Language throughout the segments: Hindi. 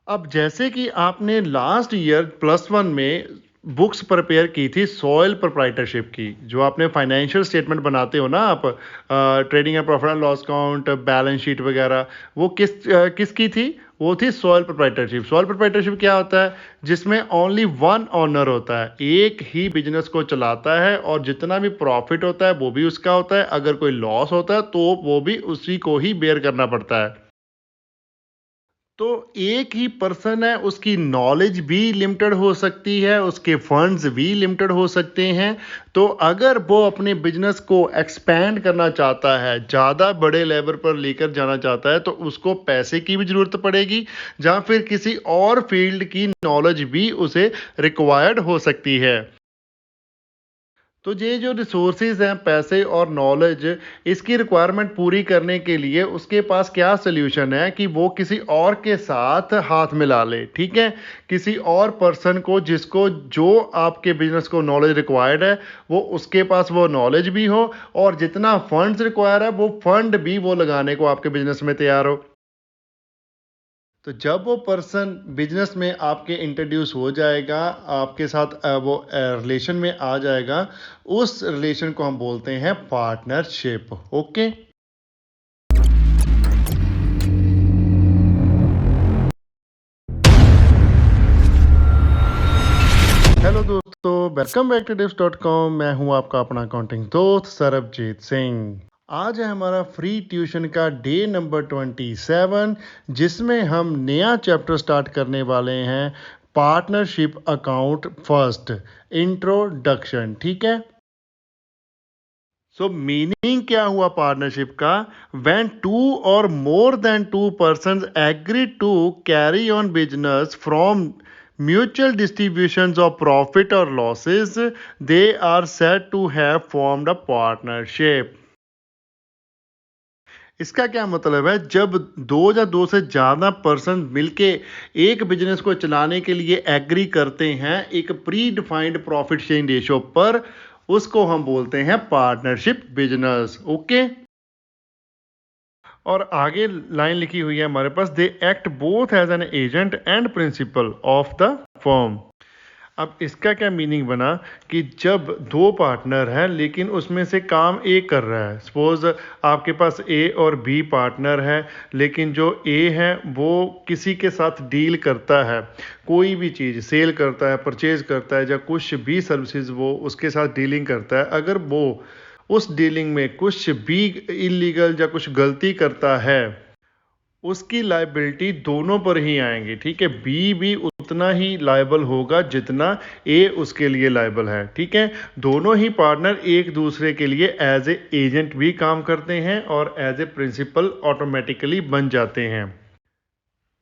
अब जैसे कि आपने लास्ट ईयर प्लस वन में बुक्स प्रिपेयर की थी सॉइल प्रोप्राइटरशिप की, जो आपने फाइनेंशियल स्टेटमेंट बनाते हो ना आप, trading and profit and loss account, balance sheet वगैरह, वो किसकी थी? वो थी सॉइल प्रोप्राइटरशिप। सॉइल प्रोप्राइटरशिप क्या होता है? जिसमें ओनली वन ऑनर होता है, एक ही बिजनेस को चलाता है, और जितना भी प्रॉफिट होता है वो भी उसका होता है, अगर कोई लॉस होता है तो वो भी उसी को ही बेयर करना पड़ता है। तो एक ही पर्सन है, उसकी नॉलेज भी लिमिटेड हो सकती है, उसके फंड्स भी लिमिटेड हो सकते हैं। तो अगर वो अपने बिजनेस को एक्सपैंड करना चाहता है, ज़्यादा बड़े लेवल पर लेकर जाना चाहता है, तो उसको पैसे की भी ज़रूरत पड़ेगी, या फिर किसी और फील्ड की नॉलेज भी उसे रिक्वायर्ड हो सकती है। तो ये जो रिसोर्सेज हैं, पैसे और नॉलेज, इसकी रिक्वायरमेंट पूरी करने के लिए उसके पास क्या सॉल्यूशन है कि वो किसी और के साथ हाथ मिला ले, ठीक है? किसी और पर्सन को, जिसको जो आपके बिजनेस को नॉलेज रिक्वायर्ड है, वो उसके पास वो नॉलेज भी हो, और जितना फंड्स रिक्वायर है वो फंड भी वो लगाने को आपके बिजनेस में तैयार हो। तो जब वो पर्सन बिजनेस में आपके इंट्रोड्यूस हो जाएगा, आपके साथ वो रिलेशन में आ जाएगा, उस रिलेशन को हम बोलते हैं पार्टनरशिप। ओके। हेलो दोस्तों, वेलकम बैक टू dips.com। मैं हूं आपका अपना अकाउंटिंग दोस्त सरबजीत सिंह। आज है हमारा फ्री ट्यूशन का डे नंबर 27, जिसमें हम नया चैप्टर स्टार्ट करने वाले हैं, पार्टनरशिप अकाउंट फर्स्ट, इंट्रोडक्शन, ठीक है? सो मीनिंग क्या हुआ पार्टनरशिप का? व्हेन टू और more than two persons agree to carry on business from mutual distributions of profit or losses, they are said to have formed a partnership। इसका क्या मतलब है? जब दो या दो से ज्यादा पर्सन मिलके एक बिजनेस को चलाने के लिए एग्री करते हैं एक pre defined profit sharing ratio पर, उसको हम बोलते हैं पार्टनरशिप बिजनेस। ओके। और आगे लाइन लिखी हुई है हमारे पास, they act both as an agent and principal of the firm. अब इसका क्या मीनिंग बना कि जब दो पार्टनर हैं लेकिन उसमें से काम ए कर रहा है, सपोज आपके पास ए और बी पार्टनर है, लेकिन जो ए है वो किसी के साथ डील करता है, कोई भी चीज़ सेल करता है, परचेज करता है, या कुछ भी सर्विसेज वो उसके साथ डीलिंग करता है, अगर वो उस डीलिंग में कुछ भी इलीगल या कुछ गलती करता है, उसकी लाइबिलिटी दोनों पर ही आएंगी, ठीक है? बी भी उतना ही लायबल होगा जितना ए उसके लिए लायबल है, ठीक है? दोनों ही पार्टनर एक दूसरे के लिए एज ए एजेंट भी काम करते हैं और एज ए प्रिंसिपल ऑटोमेटिकली बन जाते हैं।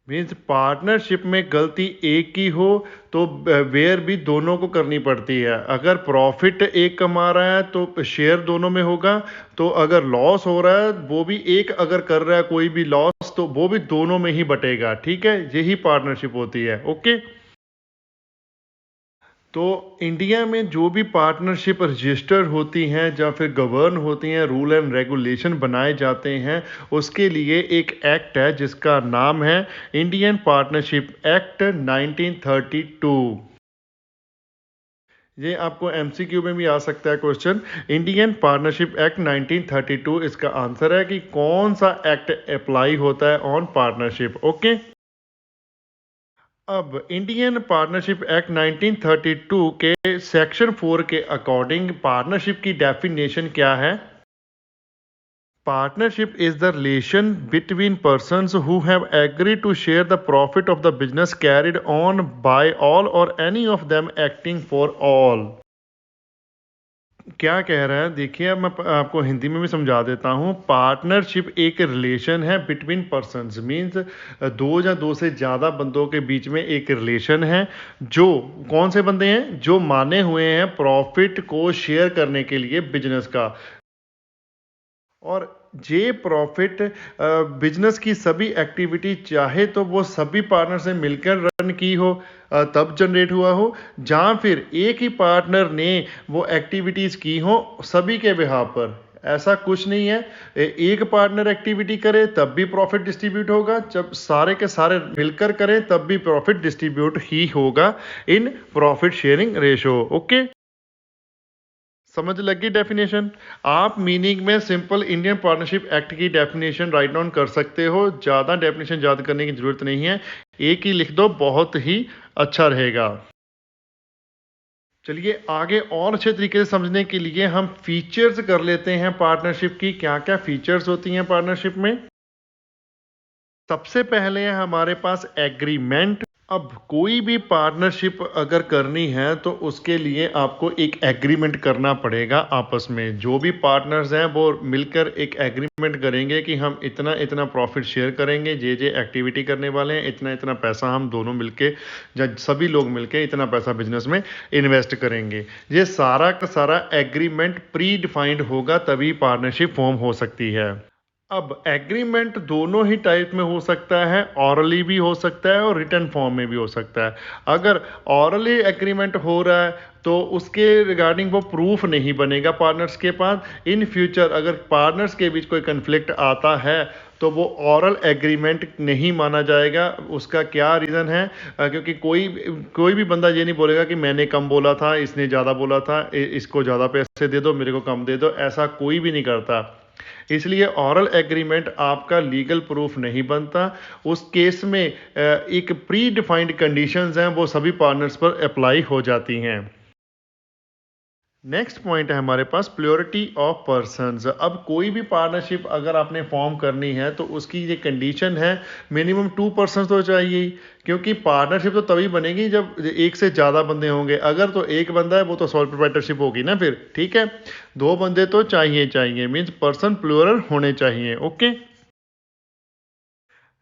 मीन्स पार्टनरशिप में गलती एक की हो तो बेयर भी दोनों को करनी पड़ती है। अगर प्रॉफिट एक कमा रहा है तो शेयर दोनों में होगा, तो अगर लॉस हो रहा है वो भी एक अगर कर रहा है कोई भी लॉस, तो वो भी दोनों में ही बटेगा, ठीक है? यही पार्टनरशिप होती है। ओके। तो इंडिया में जो भी पार्टनरशिप रजिस्टर्ड होती हैं या फिर गवर्न होती हैं, रूल एंड रेगुलेशन बनाए जाते हैं, उसके लिए एक एक्ट है जिसका नाम है इंडियन पार्टनरशिप एक्ट 1932। ये आपको एमसीक्यू में भी आ सकता है क्वेश्चन। इंडियन पार्टनरशिप एक्ट 1932 इसका आंसर है कि कौन सा एक्ट अप्लाई होता है ऑन पार्टनरशिप। ओके। अब इंडियन पार्टनरशिप एक्ट 1932 के सेक्शन 4 के अकॉर्डिंग पार्टनरशिप की डेफिनेशन क्या है? Partnership is the relation between persons who have agreed to share the profit of the business carried on by all or any of them acting for all। क्या कह रहा है देखिए, अब मैं आपको हिंदी में भी समझा देता हूँ। पार्टनरशिप एक रिलेशन है बिटवीन पर्सन्स, मीन्स दो या दो से ज़्यादा बंदों के बीच में एक रिलेशन है। जो कौन से बंदे हैं? जो माने हुए हैं प्रॉफिट को शेयर करने के लिए बिजनेस का, और ये प्रॉफिट बिजनेस की सभी एक्टिविटी चाहे तो वो सभी पार्टनर से मिलकर रन की हो, तब जनरेट हुआ हो, जहाँ फिर एक ही पार्टनर ने वो एक्टिविटीज़ की हो सभी के बिहाफ पर, ऐसा कुछ नहीं है। एक पार्टनर एक्टिविटी करे तब भी प्रॉफिट डिस्ट्रीब्यूट होगा, जब सारे के सारे मिलकर करें तब भी प्रॉफिट डिस्ट्रीब्यूट ही होगा in profit sharing ratio. Okay, समझ लगी डेफिनेशन? आप मीनिंग में सिंपल इंडियन पार्टनरशिप एक्ट की डेफिनेशन राइट डाउन कर सकते हो, ज़्यादा डेफिनेशन याद करने की जरूरत नहीं है, एक ही लिख दो, बहुत ही अच्छा रहेगा। चलिए आगे और अच्छे तरीके से समझने के लिए हम फीचर्स कर लेते हैं पार्टनरशिप की, क्या क्या फीचर्स होती हैं पार्टनरशिप में। सबसे पहले है हमारे पास एग्रीमेंट। अब कोई भी पार्टनरशिप अगर करनी है तो उसके लिए आपको एक एग्रीमेंट करना पड़ेगा आपस में। जो भी पार्टनर्स हैं वो मिलकर एक एग्रीमेंट करेंगे कि हम इतना इतना प्रॉफिट शेयर करेंगे, ये एक्टिविटी करने वाले हैं, इतना इतना पैसा हम दोनों मिलके या सभी लोग मिलके इतना पैसा बिजनेस में इन्वेस्ट करेंगे। ये सारा का सारा एग्रीमेंट प्री डिफाइंड होगा, तभी पार्टनरशिप फॉर्म हो सकती है। अब एग्रीमेंट दोनों ही टाइप में हो सकता है, ऑरली भी हो सकता है और रिटन फॉर्म में भी हो सकता है। अगर ऑरली एग्रीमेंट हो रहा है तो उसके रिगार्डिंग वो प्रूफ नहीं बनेगा पार्टनर्स के पास। इन फ्यूचर अगर पार्टनर्स के बीच कोई कन्फ्लिक्ट आता है तो वो ऑरल एग्रीमेंट नहीं माना जाएगा। उसका क्या रीज़न है? क्योंकि कोई भी बंदा ये नहीं बोलेगा कि मैंने कम बोला था, इसने ज़्यादा बोला था, इसको ज़्यादा पैसे दे दो, मेरे को कम दे दो, ऐसा कोई भी नहीं करता। इसलिए ऑरल एग्रीमेंट आपका लीगल प्रूफ नहीं बनता। उस केस में एक प्री डिफाइंड कंडीशंस हैं, वो सभी पार्टनर्स पर अप्लाई हो जाती हैं। नेक्स्ट पॉइंट है हमारे पास प्योरिटी ऑफ पर्सन्स। अब कोई भी पार्टनरशिप अगर आपने फॉर्म करनी है तो उसकी ये कंडीशन है, मिनिमम 2 पर्सन तो चाहिए ही, क्योंकि पार्टनरशिप तो तभी बनेगी जब एक से ज़्यादा बंदे होंगे। अगर तो एक बंदा है वो तो सोल प्रोप्राइटरशिप होगी ना फिर, ठीक है। 2 बंदे तो चाहिए, मीन्स पर्सन प्लूरल होने चाहिए। ओके,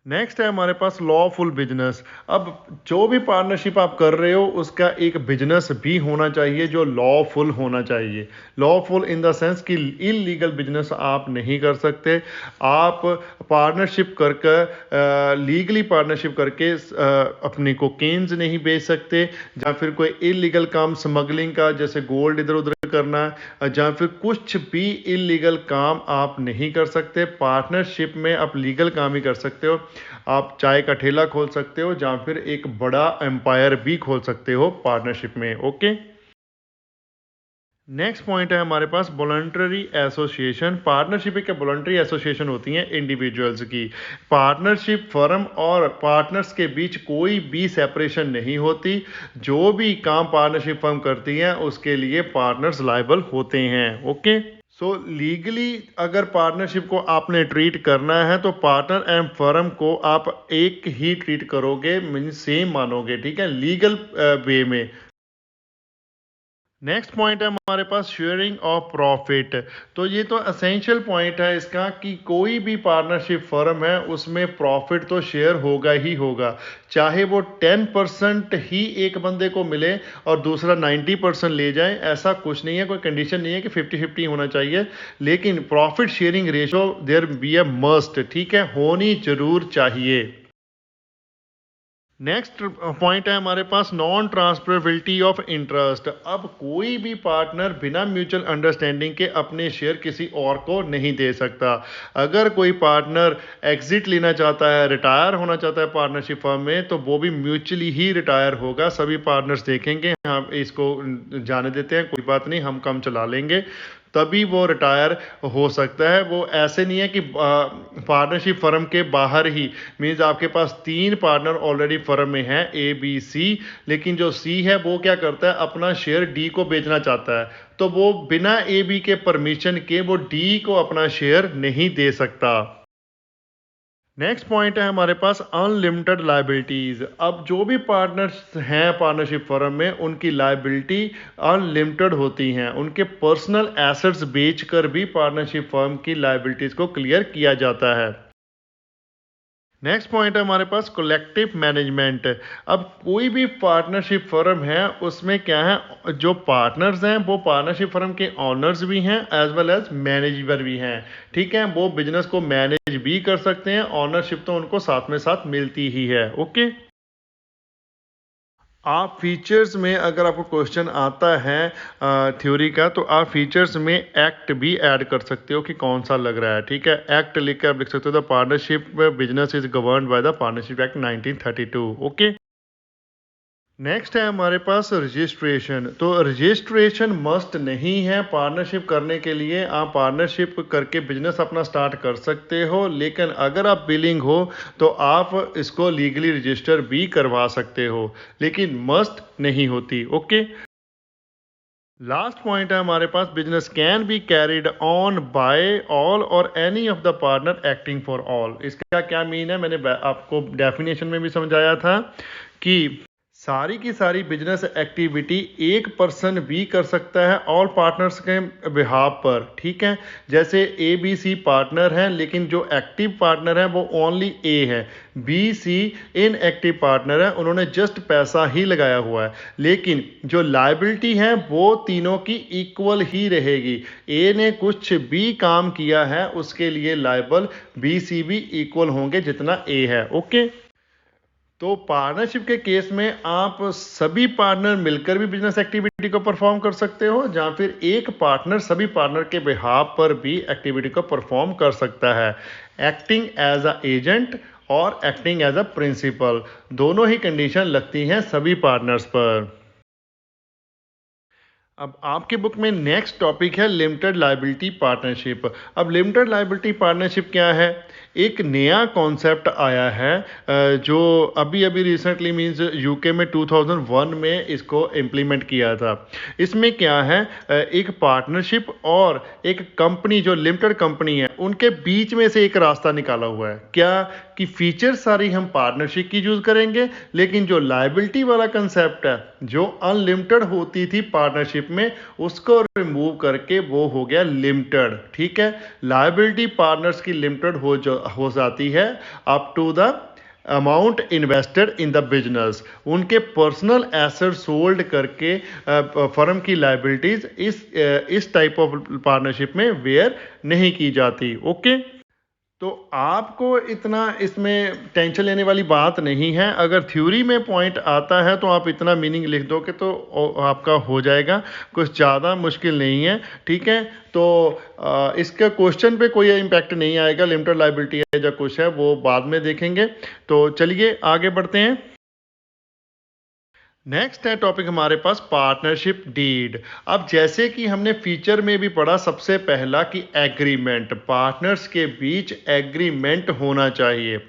नेक्स्ट है हमारे पास लॉफुल बिजनेस। अब जो भी पार्टनरशिप आप कर रहे हो उसका एक बिजनेस भी होना चाहिए जो लॉफुल होना चाहिए। लॉफुल इन द सेंस कि इलीगल बिजनेस आप नहीं कर सकते। आप पार्टनरशिप करके लीगली पार्टनरशिप करके अपनी कोकेन्स नहीं बेच सकते, या फिर कोई इलीगल काम स्मगलिंग का जैसे गोल्ड इधर उधर करना, या फिर कुछ भी इलीगल काम आप नहीं कर सकते। पार्टनरशिप में आप लीगल काम ही कर सकते हो। आप चाय का ठेला खोल सकते हो या फिर एक बड़ा एम्पायर भी खोल सकते हो पार्टनरशिप में। ओके, नेक्स्ट पॉइंट है हमारे पास वॉलंटरी एसोसिएशन। पार्टनरशिप एक वॉलंटरी एसोसिएशन होती है इंडिविजुअल्स की। पार्टनरशिप फर्म और पार्टनर्स के बीच कोई भी सेपरेशन नहीं होती। जो भी काम पार्टनरशिप फर्म करती है उसके लिए पार्टनर्स लायबल होते हैं। ओके, सो लीगली अगर पार्टनरशिप को आपने ट्रीट करना है तो पार्टनर एंड फर्म को आप एक ही ट्रीट करोगे, मीन सेम मानोगे, ठीक है, लीगल वे में। नेक्स्ट पॉइंट है हमारे पास शेयरिंग ऑफ प्रॉफिट। तो ये तो असेंशियल पॉइंट है इसका कि कोई भी पार्टनरशिप फर्म है उसमें प्रॉफिट तो शेयर होगा ही होगा, चाहे वो 10% ही एक बंदे को मिले और दूसरा 90% ले जाए, ऐसा कुछ नहीं है। कोई कंडीशन नहीं है कि 50-50 होना चाहिए, लेकिन profit sharing ratio there be a must, ठीक है, होनी जरूर चाहिए। नेक्स्ट पॉइंट है हमारे पास नॉन ट्रांसफरेबिलिटी ऑफ इंटरेस्ट। अब कोई भी पार्टनर बिना म्यूचुअल अंडरस्टैंडिंग के अपने शेयर किसी और को नहीं दे सकता। अगर कोई पार्टनर एग्जिट लेना चाहता है, रिटायर होना चाहता है पार्टनरशिप फर्म में, तो वो भी म्यूचुअली ही रिटायर होगा। सभी पार्टनर्स देखेंगे हम इसको जाने देते हैं, कोई बात नहीं, हम कम चला लेंगे, तभी वो रिटायर हो सकता है। वो ऐसे नहीं है कि पार्टनरशिप फर्म के बाहर ही, मीन्स आपके पास 3 पार्टनर ऑलरेडी फर्म में हैं ए बी सी, लेकिन जो सी है वो क्या करता है, अपना शेयर डी को बेचना चाहता है, तो वो बिना ए बी के परमिशन के वो डी को अपना शेयर नहीं दे सकता। नेक्स्ट पॉइंट है हमारे पास अनलिमिटेड लाइबिलिटीज। अब जो भी पार्टनर्स हैं पार्टनरशिप फर्म में उनकी लाइबिलिटी अनलिमिटेड होती हैं। उनके पर्सनल एसेट्स बेचकर भी पार्टनरशिप फर्म की लाइबिलिटीज को क्लियर किया जाता है। नेक्स्ट पॉइंट है हमारे पास कलेक्टिव मैनेजमेंट। अब कोई भी पार्टनरशिप फर्म है उसमें क्या है, जो पार्टनर्स हैं वो पार्टनरशिप फर्म के ऑनर्स भी हैं एज वेल एज मैनेजर भी हैं, ठीक है। वो बिजनेस को मैनेज भी कर सकते हैं, ऑनरशिप तो उनको साथ में साथ मिलती ही है। ओके, आप फीचर्स में अगर आपको क्वेश्चन आता है थ्योरी का, तो आप फीचर्स में एक्ट भी ऐड कर सकते हो कि कौन सा लग रहा है। ठीक है, एक्ट लिख कर आप लिख सकते हो the partnership business is governed by the partnership act 1932। Okay, next है हमारे पास रजिस्ट्रेशन। तो रजिस्ट्रेशन मस्ट नहीं है पार्टनरशिप करने के लिए। आप पार्टनरशिप करके बिजनेस अपना स्टार्ट कर सकते हो, लेकिन अगर आप बिलिंग हो तो आप इसको लीगली रजिस्टर भी करवा सकते हो, लेकिन मस्ट नहीं होती। ओके, लास्ट पॉइंट है हमारे पास, business can be carried on by all और any of the partner acting for all. इसका क्या मीन है, मैंने आपको डेफिनेशन में भी समझाया था कि सारी की सारी बिजनेस एक्टिविटी एक पर्सन भी कर सकता है ऑल पार्टनर्स के बिहाफ पर। ठीक है, जैसे ए बी सी पार्टनर हैं, लेकिन जो एक्टिव पार्टनर है वो ओनली ए है, बी सी इनएक्टिव पार्टनर है, उन्होंने जस्ट पैसा ही लगाया हुआ है, लेकिन जो लायबिलिटी है वो तीनों की इक्वल ही रहेगी। ए ने कुछ भी काम किया है उसके लिए लायबल बी सी भी इक्वल होंगे जितना ए है। ओके, तो पार्टनरशिप के केस में आप सभी पार्टनर मिलकर भी बिजनेस एक्टिविटी को परफॉर्म कर सकते हो, या फिर एक पार्टनर सभी पार्टनर के बिहाफ पर भी एक्टिविटी को परफॉर्म कर सकता है, एक्टिंग एज अ एजेंट और एक्टिंग एज अ प्रिंसिपल। दोनों ही कंडीशन लगती हैं सभी पार्टनर्स पर। अब आपके बुक में नेक्स्ट टॉपिक है लिमिटेड लायबिलिटी पार्टनरशिप। अब लिमिटेड लायबिलिटी पार्टनरशिप क्या है, एक नया कॉन्सेप्ट आया है जो अभी अभी रिसेंटली मींस यूके में 2001 में इसको इम्प्लीमेंट किया था। इसमें क्या है, एक पार्टनरशिप और एक कंपनी जो लिमिटेड कंपनी है उनके बीच में से एक रास्ता निकाला हुआ है। क्या कि फीचर सारी हम पार्टनरशिप की यूज करेंगे, लेकिन जो लायबिलिटी वाला कंसेप्ट है जो अनलिमिटेड होती थी पार्टनरशिप में, उसको रिमूव करके वो हो गया लिमिटेड। ठीक है, लायबिलिटी पार्टनर्स की लिमिटेड हो जाती है up to the amount invested in the business. उनके पर्सनल एसेट सोल्ड करके फर्म की लायबिलिटीज इस टाइप ऑफ पार्टनरशिप में वेयर नहीं की जाती। ओके, तो आपको इतना इसमें टेंशन लेने वाली बात नहीं है। अगर थ्योरी में पॉइंट आता है तो आप इतना मीनिंग लिख दोगे तो आपका हो जाएगा, कुछ ज़्यादा मुश्किल नहीं है। ठीक है, तो इसका क्वेश्चन पे कोई इम्पैक्ट नहीं आएगा, लिमिटेड लायबिलिटी है या कुछ है वो बाद में देखेंगे। तो चलिए आगे बढ़ते हैं। नेक्स्ट है टॉपिक हमारे पास पार्टनरशिप डीड। अब जैसे कि हमने फीचर में भी पढ़ा सबसे पहला कि एग्रीमेंट, पार्टनर्स के बीच एग्रीमेंट होना चाहिए।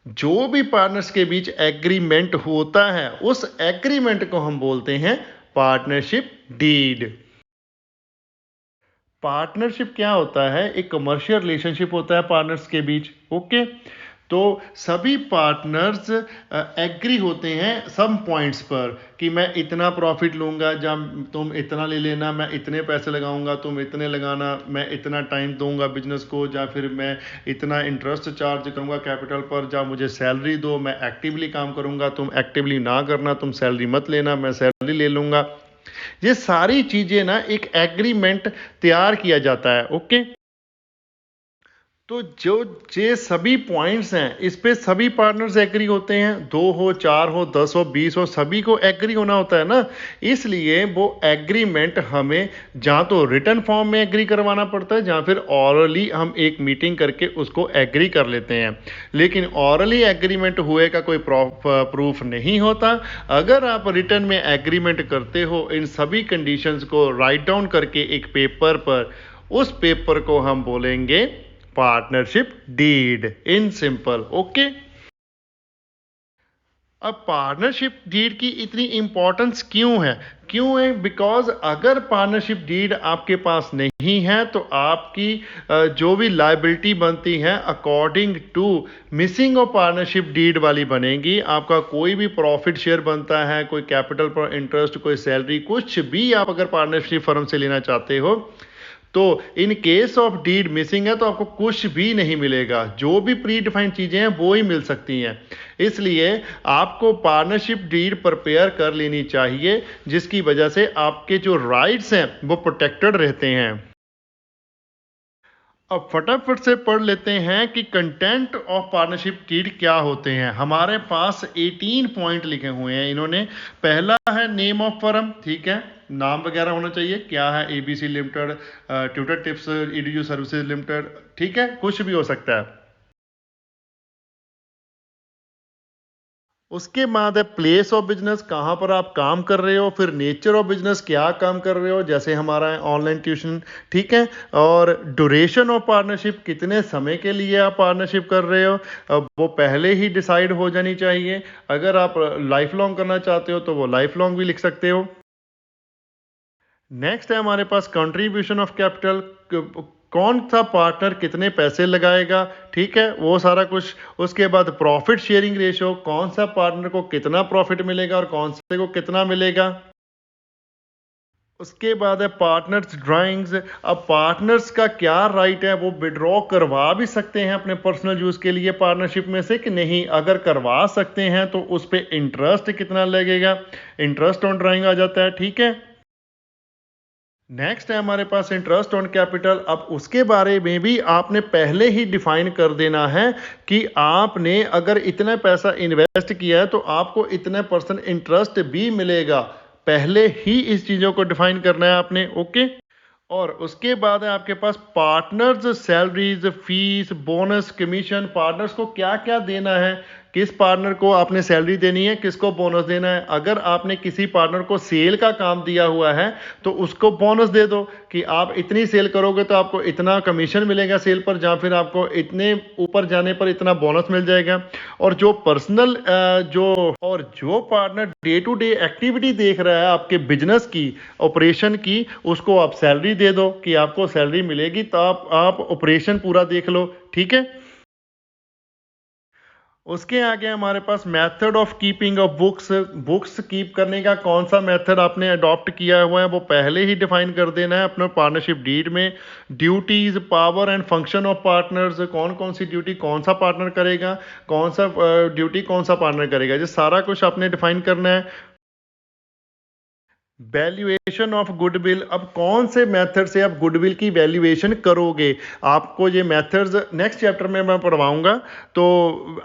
जो भी पार्टनर्स के बीच एग्रीमेंट होता है उस एग्रीमेंट को हम बोलते हैं पार्टनरशिप डीड। पार्टनरशिप क्या होता है, एक कमर्शियल रिलेशनशिप होता है पार्टनर्स के बीच। ओके, तो सभी पार्टनर्स एग्री होते हैं सम पॉइंट्स पर कि मैं इतना प्रॉफिट लूंगा, जब तुम इतना ले लेना, मैं इतने पैसे लगाऊंगा, तुम इतने लगाना, मैं इतना टाइम दूंगा बिजनेस को, या फिर मैं इतना इंटरेस्ट चार्ज करूंगा कैपिटल पर, या मुझे सैलरी दो, मैं एक्टिवली काम करूंगा, तुम एक्टिवली ना करना, तुम सैलरी मत लेना, मैं सैलरी ले लूंगा। ये सारी चीजें ना एक एग्रीमेंट तैयार किया जाता है। ओके, तो जो ये सभी पॉइंट्स हैं इस पे सभी पार्टनर्स एग्री होते हैं, 2 हो 4 हो 10 हो 20 हो, सभी को एग्री होना होता है ना। इसलिए वो एग्रीमेंट हमें जहाँ तो रिटन फॉर्म में एग्री करवाना पड़ता है, जहाँ फिर ऑरली हम एक मीटिंग करके उसको एग्री कर लेते हैं। लेकिन ऑरली एग्रीमेंट हुए का कोई प्रूफ नहीं होता। अगर आप रिटन में एग्रीमेंट करते हो इन सभी कंडीशंस को राइट डाउन करके एक पेपर पर, उस पेपर को हम बोलेंगे partnership deed in simple. Okay, अब पार्टनरशिप डीड की इतनी इंपॉर्टेंस क्यों है, बिकॉज अगर पार्टनरशिप डीड आपके पास नहीं है तो आपकी जो भी लायबिलिटी बनती है according to missing of partnership deed वाली बनेगी। आपका कोई भी प्रॉफिट शेयर बनता है, कोई कैपिटल पर इंटरेस्ट, कोई सैलरी, कुछ भी आप अगर पार्टनरशिप फर्म से लेना चाहते हो तो in case of deed missing है तो आपको कुछ भी नहीं मिलेगा। जो भी प्री डिफाइंड चीजें हैं वो ही मिल सकती हैं। इसलिए आपको पार्टनरशिप डीड प्रिपेयर कर लेनी चाहिए, जिसकी वजह से आपके जो राइट्स हैं वो प्रोटेक्टेड रहते हैं। अब फटाफट से पढ़ लेते हैं कि कंटेंट ऑफ पार्टनरशिप डीड क्या होते हैं। हमारे पास 18 पॉइंट लिखे हुए हैं इन्होंने। पहला है नेम ऑफ फर्म, ठीक है, नाम वगैरह होना चाहिए, क्या है, ABC limited, tutor tips EDU services limited, ठीक है, कुछ भी हो सकता है। उसके बाद है प्लेस ऑफ बिजनेस, कहाँ पर आप काम कर रहे हो, फिर नेचर ऑफ बिजनेस, क्या काम कर रहे हो, जैसे हमारा है ऑनलाइन ट्यूशन, ठीक है, और ड्यूरेशन ऑफ पार्टनरशिप, कितने समय के लिए आप पार्टनरशिप कर रहे हो, अब वो पहले ही डिसाइड हो जानी चाहिए। अगर आप लाइफ लॉन्ग करना चाहते हो तो वो लाइफ लॉन्ग भी लिख सकते हो। नेक्स्ट है हमारे पास कंट्रीब्यूशन ऑफ कैपिटल, कौन सा पार्टनर कितने पैसे लगाएगा, ठीक है, वो सारा कुछ। उसके बाद प्रॉफिट शेयरिंग रेशियो, कौन सा पार्टनर को कितना प्रॉफिट मिलेगा और कौन से को कितना मिलेगा। उसके बाद है पार्टनर्स ड्राइंग्स, अब पार्टनर्स का क्या राइट है, वो विड्रॉ करवा भी सकते हैं अपने पर्सनल यूज के लिए पार्टनरशिप में से कि नहीं। अगर करवा सकते हैं तो उस पर इंटरेस्ट कितना लगेगा, इंटरेस्ट ऑन ड्राइंग आ जाता है, ठीक है। नेक्स्ट है हमारे पास इंटरेस्ट ऑन कैपिटल, अब उसके बारे में भी आपने पहले ही डिफाइन कर देना है कि आपने अगर इतना पैसा इन्वेस्ट किया है तो आपको इतने परसेंट इंटरेस्ट भी मिलेगा। पहले ही इस चीज़ों को डिफाइन करना है आपने, ओके। और उसके बाद है आपके पास partners salaries, fees, bonus, commission, partners को क्या क्या देना है, किस पार्टनर को आपने सैलरी देनी है, किसको बोनस देना है। अगर आपने किसी पार्टनर को सेल का काम दिया हुआ है तो उसको बोनस दे दो कि आप इतनी सेल करोगे तो आपको इतना कमीशन मिलेगा सेल पर, या फिर आपको इतने ऊपर जाने पर इतना बोनस मिल जाएगा। और जो पर्सनल जो partner day to day activity देख रहा है आपके बिजनेस की, ऑपरेशन की, उसको आप सैलरी दे दो कि आपको सैलरी मिलेगी तो आप ऑपरेशन पूरा देख लो, ठीक है। उसके आगे हमारे पास method of keeping of books, books keep करने का कौन सा मेथड आपने अडॉप्ट किया हुआ है वो पहले ही डिफाइन कर देना है अपने पार्टनरशिप डीड में। Duties, power and function of partners, कौन कौन सी ड्यूटी कौन सा पार्टनर करेगा, कौन सा ड्यूटी कौन सा पार्टनर करेगा, ये सारा कुछ आपने डिफाइन करना है। वैल्यूएशन ऑफ गुडविल, अब कौन से मेथड से आप गुडविल की वैल्यूएशन करोगे, आपको ये मेथड्स नेक्स्ट चैप्टर में मैं पढ़वाऊंगा। तो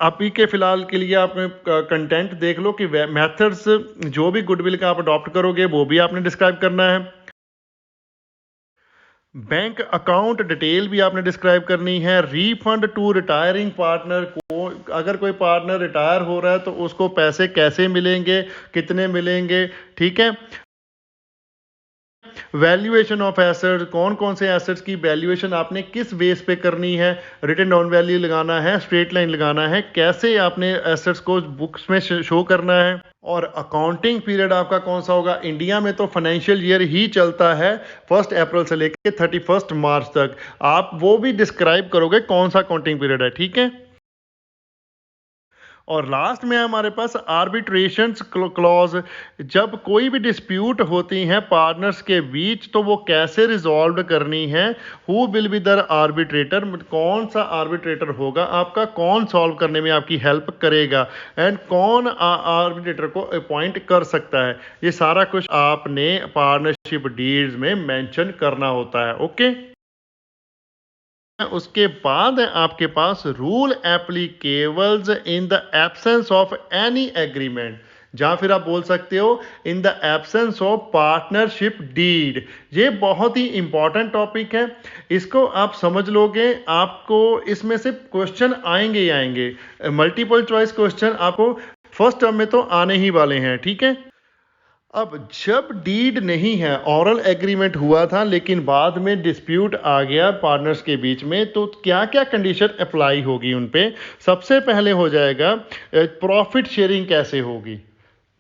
अभी के फिलहाल के लिए आप कंटेंट देख लो कि मेथड्स जो भी गुडविल का आप अडॉप्ट करोगे वो भी आपने डिस्क्राइब करना है। बैंक अकाउंट डिटेल भी आपने डिस्क्राइब करनी है। रीफंड टू रिटायरिंग पार्टनर को, अगर कोई पार्टनर रिटायर हो रहा है तो उसको पैसे कैसे मिलेंगे, कितने मिलेंगे, ठीक है। वैल्यूएशन ऑफ एसेट्स, कौन कौन से एसेट्स की वैल्यूएशन आपने किस बेस पे करनी है, रिटन डाउन वैल्यू लगाना है, स्ट्रेट लाइन लगाना है, कैसे आपने एसेट्स को बुक्स में शो करना है। और अकाउंटिंग पीरियड आपका कौन सा होगा। इंडिया में तो फाइनेंशियल ईयर ही चलता है 1 अप्रैल से लेकर 31 मार्च तक, आप वो भी डिस्क्राइब करोगे कौन सा अकाउंटिंग पीरियड है, ठीक है। और लास्ट में हमारे पास आर्बिट्रेशन क्लॉज, जब कोई भी डिस्प्यूट होती हैं पार्टनर्स के बीच तो वो कैसे रिजॉल्व करनी है। Who will be the arbitrator, कौन सा आर्बिट्रेटर होगा आपका, कौन सॉल्व करने में आपकी हेल्प करेगा, एंड कौन आर्बिट्रेटर को अपॉइंट कर सकता है। ये सारा कुछ आपने पार्टनरशिप डीड्स में मेंशन करना होता है, ओके। उसके बाद है आपके पास rule applicables in the absence of any agreement, जहां फिर आप बोल सकते हो in the absence of partnership deed. ये बहुत ही इंपॉर्टेंट टॉपिक है, इसको आप समझ लोगे, आपको इसमें से क्वेश्चन आएंगे ही आएंगे। मल्टीपल चॉइस क्वेश्चन आपको फर्स्ट टर्म में तो आने ही वाले हैं, ठीक है। अब जब डीड नहीं है, ऑरल एग्रीमेंट हुआ था लेकिन बाद में डिस्प्यूट आ गया पार्टनर्स के बीच में, तो क्या क्या कंडीशन अप्लाई होगी उन पे। सबसे पहले हो जाएगा प्रॉफिट शेयरिंग कैसे होगी।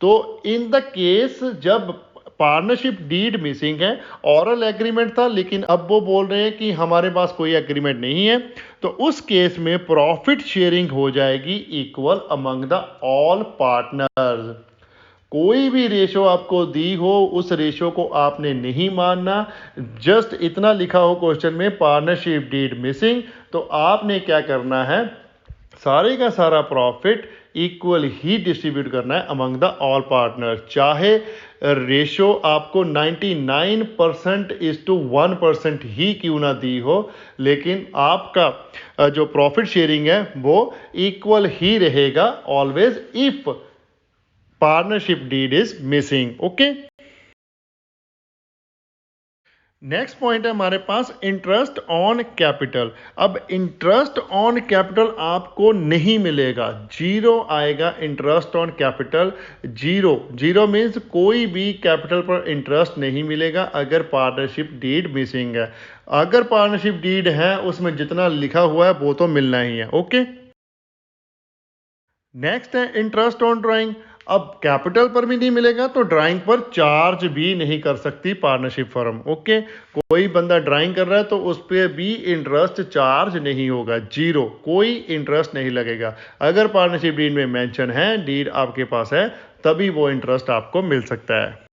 तो इन द केस जब पार्टनरशिप डीड मिसिंग है, ऑरल एग्रीमेंट था लेकिन अब वो बोल रहे हैं कि हमारे पास कोई एग्रीमेंट नहीं है, तो उस केस में प्रॉफिट शेयरिंग हो जाएगी equal among the all partners. कोई भी रेशो आपको दी हो उस रेशो को आपने नहीं मानना। जस्ट इतना लिखा हो क्वेश्चन में पार्टनरशिप डीड मिसिंग, तो आपने क्या करना है, सारे का सारा प्रॉफिट इक्वल ही डिस्ट्रीब्यूट करना है अमंग द ऑल पार्टनर। चाहे रेशो आपको 99%:1% ही क्यों ना दी हो, लेकिन आपका जो प्रॉफिट शेयरिंग है वो इक्वल ही रहेगा always if partnership deed is missing. Okay, next point है हमारे पास इंटरेस्ट ऑन कैपिटल। अब इंटरेस्ट ऑन कैपिटल आपको नहीं मिलेगा, जीरो आएगा interest on capital. Zero zero means कोई भी कैपिटल पर इंटरेस्ट नहीं मिलेगा अगर पार्टनरशिप डीड मिसिंग है। अगर पार्टनरशिप डीड है उसमें जितना लिखा हुआ है वो तो मिलना ही है। ओके, नेक्स्ट है इंटरेस्ट ऑन ड्राइंग। अब कैपिटल पर भी नहीं मिलेगा तो ड्राइंग पर चार्ज भी नहीं कर सकती पार्टनरशिप फर्म। ओके, कोई बंदा ड्राइंग कर रहा है तो उस पर भी इंटरेस्ट चार्ज नहीं होगा, जीरो, कोई इंटरेस्ट नहीं लगेगा। अगर पार्टनरशिप डीड में मेंशन है, डीड आपके पास है, तभी वो इंटरेस्ट आपको मिल सकता है।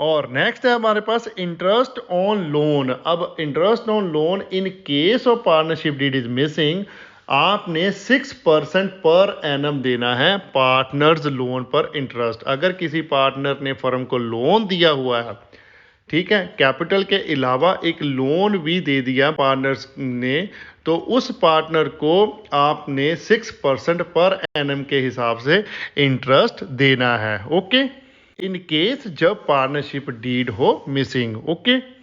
और नेक्स्ट है हमारे पास इंटरेस्ट ऑन लोन। अब interest on loan in case of partnership deed is missing आपने 6% पर एनम देना है पार्टनर्स लोन पर इंटरेस्ट। अगर किसी पार्टनर ने फर्म को लोन दिया हुआ है, ठीक है, कैपिटल के अलावा एक लोन भी दे दिया पार्टनर्स ने, तो उस पार्टनर को आपने 6% पर एनम के हिसाब से इंटरेस्ट देना है। ओके, इन केस जब पार्टनरशिप डीड हो मिसिंग। ओके,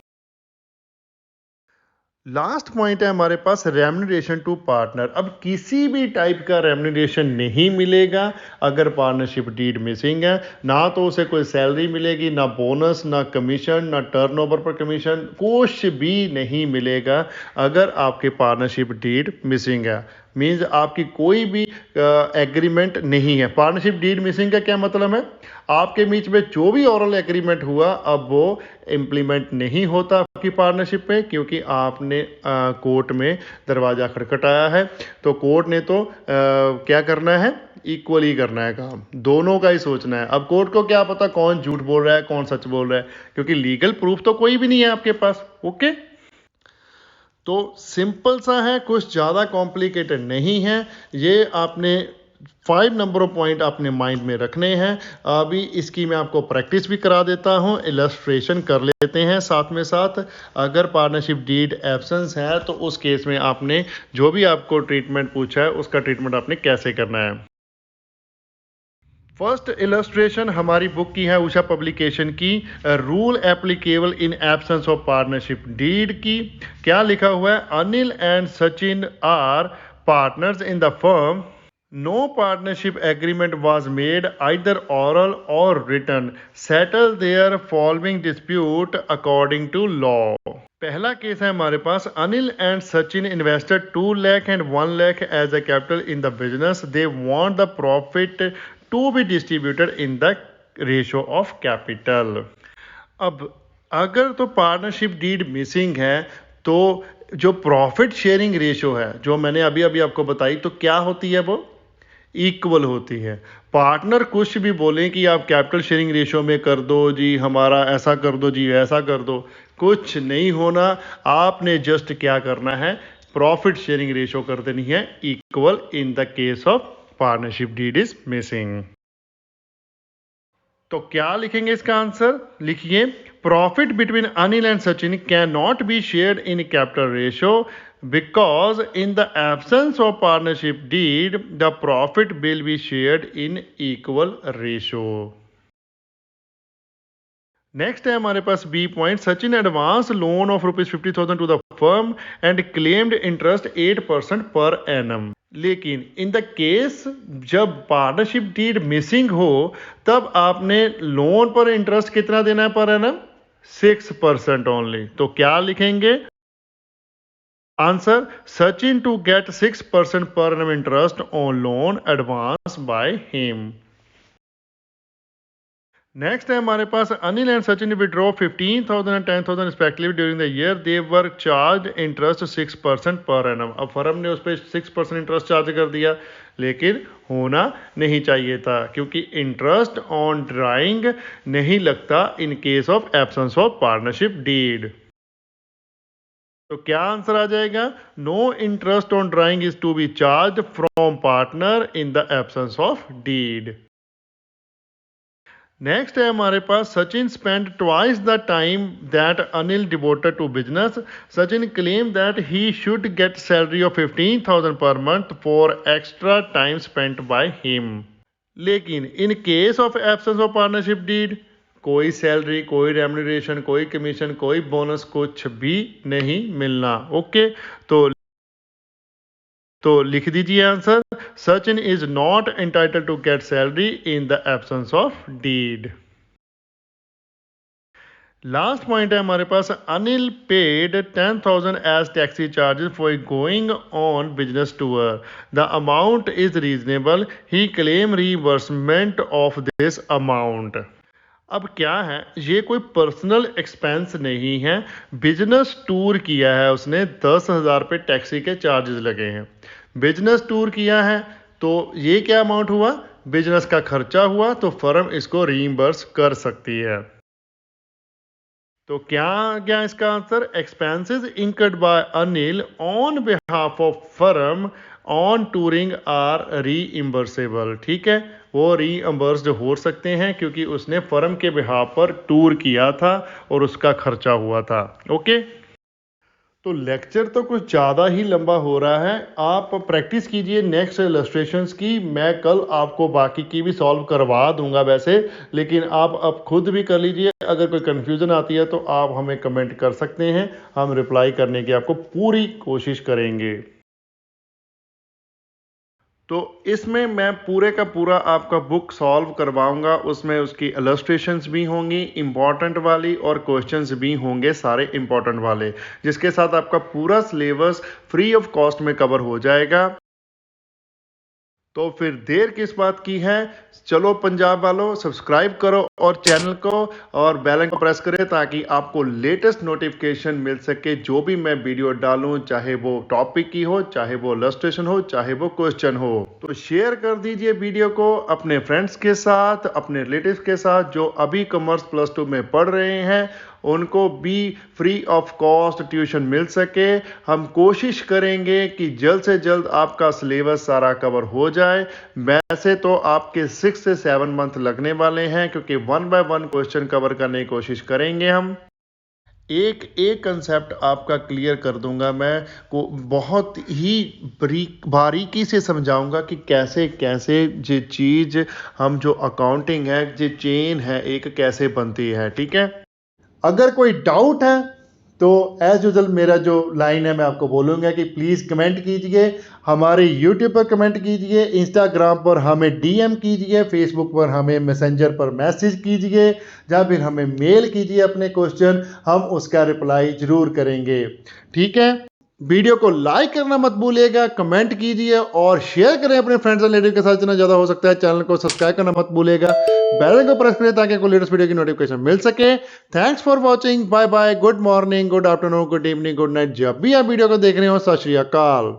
लास्ट पॉइंट है हमारे पास रेम्यूनरेशन टू पार्टनर। अब किसी भी टाइप का रेम्यूनरेशन नहीं मिलेगा अगर पार्टनरशिप डीड मिसिंग है। ना तो उसे कोई सैलरी मिलेगी, ना बोनस, ना कमीशन, ना टर्नओवर पर कमीशन, कुछ भी नहीं मिलेगा अगर आपके पार्टनरशिप डीड मिसिंग है। मीन्स आपकी कोई भी एग्रीमेंट नहीं है। पार्टनरशिप डीड मिसिंग का क्या मतलब है, आपके बीच में जो भी ओरल एग्रीमेंट हुआ अब वो इम्प्लीमेंट नहीं होता आपकी पार्टनरशिप पे, क्योंकि आपने कोर्ट में दरवाज़ा खटखटाया है। तो कोर्ट ने तो क्या करना है, इक्वली करना है काम, दोनों का ही सोचना है। अब कोर्ट को क्या पता कौन झूठ बोल रहा है कौन सच बोल रहा है, क्योंकि लीगल प्रूफ तो कोई भी नहीं है आपके पास। ओके, तो सिंपल सा है, कुछ ज़्यादा कॉम्प्लिकेटेड नहीं है। ये आपने 5 नंबर ऑफ पॉइंट अपने माइंड में रखने हैं। अभी इसकी मैं आपको प्रैक्टिस भी करा देता हूँ, इलस्ट्रेशन कर लेते हैं साथ में साथ। अगर पार्टनरशिप डीड एब्सेंस है तो उस केस में आपने जो भी आपको ट्रीटमेंट पूछा है उसका ट्रीटमेंट आपने कैसे करना है। फर्स्ट इलस्ट्रेशन हमारी बुक की है उषा पब्लिकेशन की, rule applicable in absence of partnership deed की। क्या लिखा हुआ है, Anil and Sachin are partners in the firm, no partnership agreement was made either oral or written, settle their following dispute according to law। पहला केस है हमारे पास, Anil and Sachin invested 2 lakh and 1 lakh as a capital in the business, they want the profit to be distributed in the ratio of capital. अब अगर तो पार्टनरशिप डीड मिसिंग है तो जो प्रॉफिट शेयरिंग रेशियो है जो मैंने अभी अभी आपको बताई, तो क्या होती है, वो इक्वल होती है। पार्टनर कुछ भी बोलें कि आप कैपिटल शेयरिंग रेशियो में कर दो जी, हमारा ऐसा कर दो जी, ऐसा कर दो, कुछ नहीं होना। आपने जस्ट क्या करना है, प्रॉफिट शेयरिंग रेशियो कर देनी है equal in the case of partnership deed is missing. तो क्या लिखेंगे इसका आंसर, लिखिए profit between Anil and Sachin can not be shared in capital ratio because in the absence of partnership deed the profit will be shared in equal ratio। Next है हमारे पास B point, Sachin advance loan of ₹50,000 to the firm and claimed interest 8% per annum. लेकिन इन द केस जब पार्टनरशिप डीड मिसिंग हो तब आपने लोन पर इंटरेस्ट कितना देना है पर एनम, 6% ओनली। तो क्या लिखेंगे answer, Sachin to get 6% per annum interest on loan advance by him. Next है हमारे पास, Anil and Sachin withdraw 15,000 and 10,000 respectively during the year, they were charge interest 6% per annum. अब फर्म ने उस पर 6% इंटरेस्ट चार्ज कर दिया, लेकिन होना नहीं चाहिए था, क्योंकि इंटरेस्ट ऑन ड्राइंग नहीं लगता in case of absence of partnership deed. तो क्या आंसर आ जाएगा? No interest on drawing is to be charge from partner in the absence of deed. Next है हमारे पास Sachin spend twice the time that Anil devoted to business. Sachin claim that he should get salary of 15,000 per month for extra time spent by him. लेकिन in case of absence of partnership deed कोई सैलरी, कोई रेम्यूनरेशन, कोई कमीशन, कोई बोनस कुछ भी नहीं मिलना। ओके, तो लिख दीजिए answer, Sachin is not entitled to get salary in the absence of deed. Last point है हमारे पास, Anil paid 10,000 as taxi charges for going on business tour. The amount is reasonable, he claim reimbursement of this amount. अब क्या है, ये कोई पर्सनल एक्सपेंस नहीं है, बिजनेस टूर किया है उसने, 10,000 रुपये टैक्सी के चार्जेस लगे हैं। बिजनेस टूर किया है तो ये क्या अमाउंट हुआ, बिजनेस का खर्चा हुआ, तो फर्म इसको रीइंबर्स कर सकती है। तो क्या क्या इसका answer, expenses incurred by Anil on behalf of firm on touring are reimbursable. ठीक है, वो रीइंबर्स्ड हो सकते हैं क्योंकि उसने फर्म के बिहाफ पर टूर किया था और उसका खर्चा हुआ था। ओके, तो लेक्चर तो कुछ ज़्यादा ही लंबा हो रहा है, आप प्रैक्टिस कीजिए नेक्स्ट इलस्ट्रेशंस की। मैं कल आपको बाकी की भी सॉल्व करवा दूंगा वैसे, लेकिन आप अब खुद भी कर लीजिए। अगर कोई कन्फ्यूज़न आती है तो आप हमें कमेंट कर सकते हैं, हम रिप्लाई करने की आपको पूरी कोशिश करेंगे। तो इसमें मैं पूरे का पूरा आपका बुक सॉल्व करवाऊंगा, उसमें उसकी इलस्ट्रेशंस भी होंगी इंपॉर्टेंट वाली और क्वेश्चंस भी होंगे सारे इंपॉर्टेंट वाले, जिसके साथ आपका पूरा सिलेबस फ्री ऑफ कॉस्ट में कवर हो जाएगा। तो फिर देर किस बात की है, चलो पंजाब वालों सब्सक्राइब करो और चैनल को और बेल आइकन को प्रेस करें ताकि आपको लेटेस्ट नोटिफिकेशन मिल सके। जो भी मैं वीडियो डालूं, चाहे वो टॉपिक की हो, चाहे वो इलस्ट्रेशन हो, चाहे वो क्वेश्चन हो, तो शेयर कर दीजिए वीडियो को अपने फ्रेंड्स के साथ, अपने रिलेटिव्स के साथ जो अभी कॉमर्स +2 में पढ़ रहे हैं, उनको भी फ्री ऑफ कॉस्ट ट्यूशन मिल सके। हम कोशिश करेंगे कि जल्द से जल्द आपका सिलेबस सारा कवर हो जाए। वैसे तो आपके 6 से 7 मंथ लगने वाले हैं क्योंकि 1 बाय 1 क्वेश्चन कवर करने की कोशिश करेंगे हम। एक एक कंसेप्ट आपका क्लियर कर दूंगा मैं, को बहुत ही बारीकी से समझाऊंगा कि कैसे कैसे ये चीज़, हम जो अकाउंटिंग है, ये चेन है एक, कैसे बनती है। ठीक है, अगर कोई डाउट है तो एज यूजल मेरा जो लाइन है मैं आपको बोलूँगा कि प्लीज़ कमेंट कीजिए, हमारे यूट्यूब पर कमेंट कीजिए, इंस्टाग्राम पर हमें डीएम कीजिए, फेसबुक पर हमें मैसेंजर पर मैसेज कीजिए, या फिर हमें मेल कीजिए अपने क्वेश्चन, हम उसका रिप्लाई ज़रूर करेंगे। ठीक है, वीडियो को लाइक करना मत भूलिएगा, कमेंट कीजिए और शेयर करें अपने फ्रेंड्स और रिलेटिव के साथ जितना ज़्यादा हो सकता है। चैनल को सब्सक्राइब करना मत भूलिएगा, बेल आइकन को प्रेस करें ताकि आपको लेटेस्ट वीडियो की नोटिफिकेशन मिल सके। Thanks for watching, bye bye, good morning, good afternoon, good evening, good night, जब भी आप वीडियो को देख रहे हो। सत श्री अकाल।